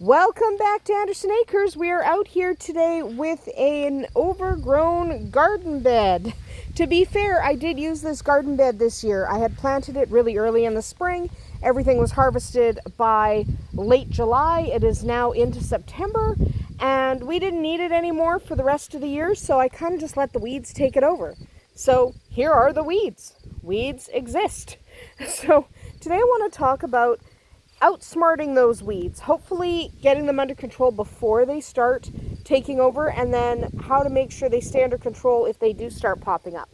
Welcome back to Andersen Acres. We are out here today with an overgrown garden bed. To be fair, I did use this garden bed this year. I had planted it really early in the spring. Everything was harvested by late July. It is now into September, and we didn't need it anymore for the rest of the year, so I kind of just let the weeds take it over. So here are the weeds. Weeds exist. So today I want to talk about outsmarting those weeds, hopefully getting them under control before they start taking over, and then how to make sure they stay under control if they do start popping up.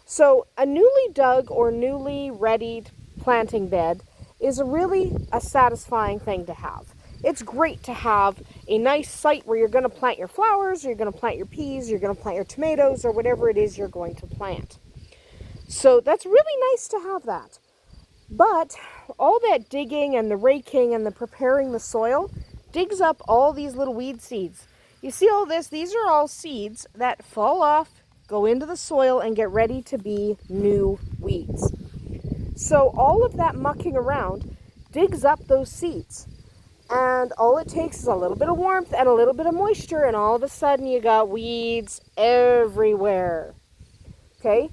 So a newly dug or newly readied planting bed is really a satisfying thing to have. It's great to have a nice site where you're going to plant your flowers, or you're going to plant your peas, you're going to plant your tomatoes, or whatever it is you're going to plant. So that's really nice to have that. But all that digging and the raking and the preparing the soil digs up all these little weed seeds. You see all this? These are all seeds that fall off, go into the soil, and get ready to be new weeds. So all of that mucking around digs up those seeds. And all it takes is a little bit of warmth and a little bit of moisture, and all of a sudden you got weeds everywhere. Okay?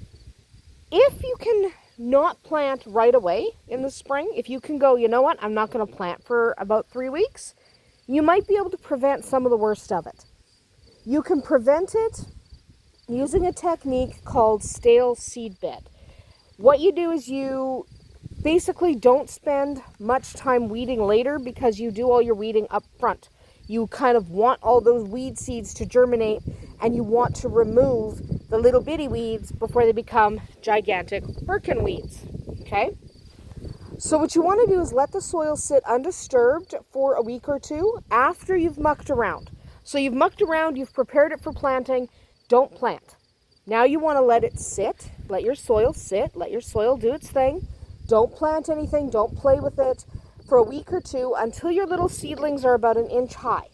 If you can not plant right away in the spring, if you can go, you know what, I'm not going to plant for about 3 weeks, you might be able to prevent some of the worst of it. You can prevent it using a technique called stale seed bed. What you do is you basically don't spend much time weeding later, because you do all your weeding up front. You kind of want all those weed seeds to germinate, and you want to remove the little bitty weeds before they become gigantic Birkin weeds, okay? So what you want to do is let the soil sit undisturbed for a week or two after you've mucked around. So you've mucked around, you've prepared it for planting, don't plant. Now you want to let it sit, let your soil sit, let your soil do its thing. Don't plant anything, don't play with it for a week or two until your little seedlings are about 1 inch high.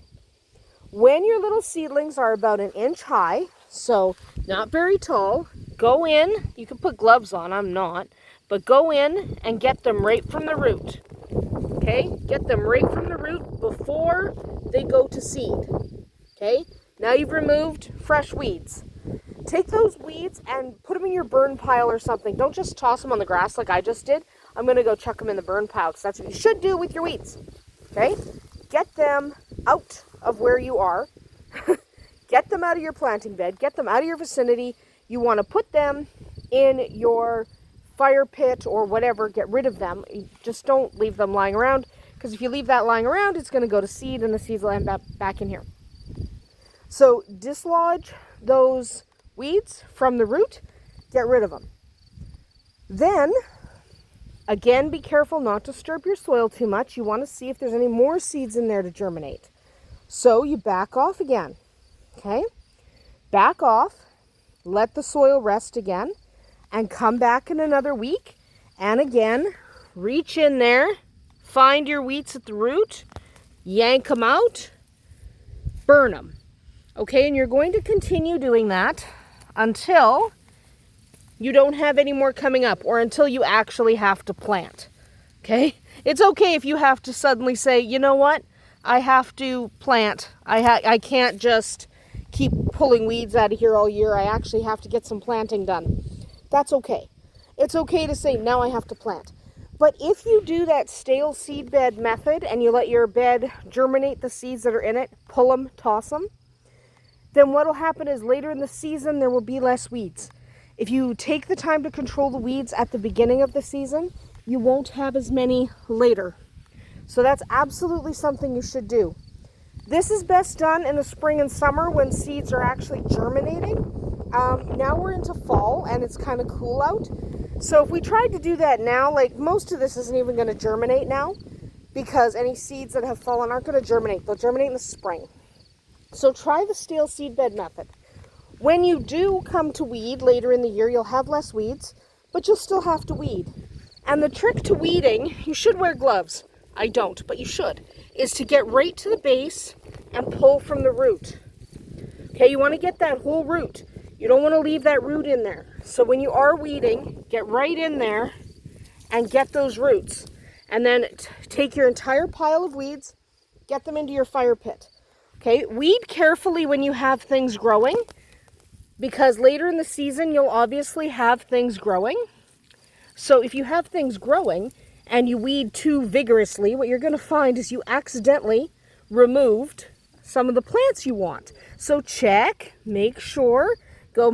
When your little seedlings are about 1 inch high, so not very tall, go in, you can put gloves on, I'm not, but go in and get them right from the root. Okay, get them right from the root before they go to seed. Okay, now you've removed fresh weeds. Take those weeds and put them in your burn pile or something. Don't just toss them on the grass like I just did. I'm going to go chuck them in the burn pile, because that's what you should do with your weeds. Okay, get them out of where you are. Get them out of your planting bed. Get them out of your vicinity. You want to put them in your fire pit or whatever. Get rid of them. Just don't leave them lying around, because if you leave that lying around, it's going to go to seed, and the seeds will end up back in here. So dislodge those weeds from the root. Get rid of them. Then, again, be careful not to disturb your soil too much. You want to see if there's any more seeds in there to germinate. So you back off again. Okay, back off, let the soil rest again, and come back in another week, and again, reach in there, find your weeds at the root, yank them out, burn them. Okay, and you're going to continue doing that until you don't have any more coming up, or until you actually have to plant. Okay, it's okay if you have to suddenly say, you know what, I have to plant. I can't just keep pulling weeds out of here all year. I actually have to get some planting done. That's okay. It's okay to say, now I have to plant. But if you do that stale seed bed method and you let your bed germinate the seeds that are in it, pull them, toss them, then what will happen is later in the season there will be less weeds. If you take the time to control the weeds at the beginning of the season, you won't have as many later. So that's absolutely something you should do. This is best done in the spring and summer when seeds are actually germinating. Now we're into fall and it's kind of cool out. So if we tried to do that now, like most of this isn't even going to germinate now, because any seeds that have fallen aren't going to germinate. They'll germinate in the spring. So try the stale seed bed method. When you do come to weed later in the year, you'll have less weeds, but you'll still have to weed. And the trick to weeding, you should wear gloves. I don't, but you should, is to get right to the base and pull from the root. Okay, you want to get that whole root. You don't want to leave that root in there. So when you are weeding, get right in there and get those roots. And then take your entire pile of weeds, get them into your fire pit. Okay, weed carefully when you have things growing, because later in the season you'll obviously have things growing. So if you have things growing and you weed too vigorously, what you're going to find is you accidentally removed some of the plants you want. So check, make sure, go,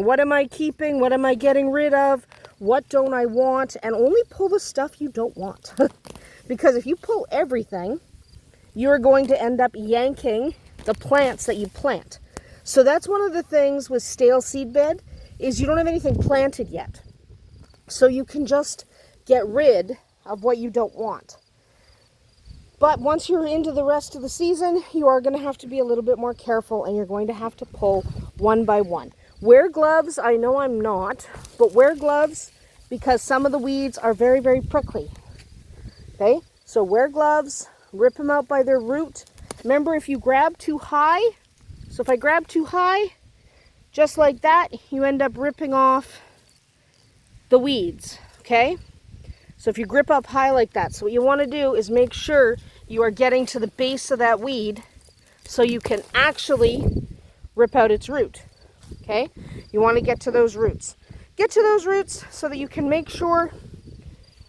what am I keeping? What am I getting rid of? What don't I want? And only pull the stuff you don't want. Because if you pull everything, you're going to end up yanking the plants that you plant. So that's one of the things with stale seed bed, is you don't have anything planted yet. So you can just get rid of what you don't want. But once you're into the rest of the season, you are going to have to be a little bit more careful, and you're going to have to pull one by one. Wear gloves. I know I'm not, but wear gloves, because some of the weeds are very, very prickly. Okay, so wear gloves, rip them out by their root. Remember, if you grab too high, so if I grab too high, just like that, you end up ripping off the weeds, okay? So if you grip up high like that, so what you want to do is make sure you are getting to the base of that weed so you can actually rip out its root, okay? You want to get to those roots. Get to those roots so that you can make sure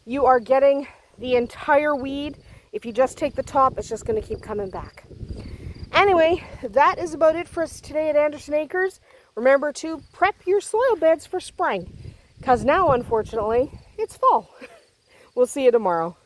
you are getting the entire weed. If you just take the top, it's just going to keep coming back. Anyway, that is about it for us today at Andersen Acres. Remember to prep your soil beds for spring, because now, unfortunately, it's fall. We'll see you tomorrow.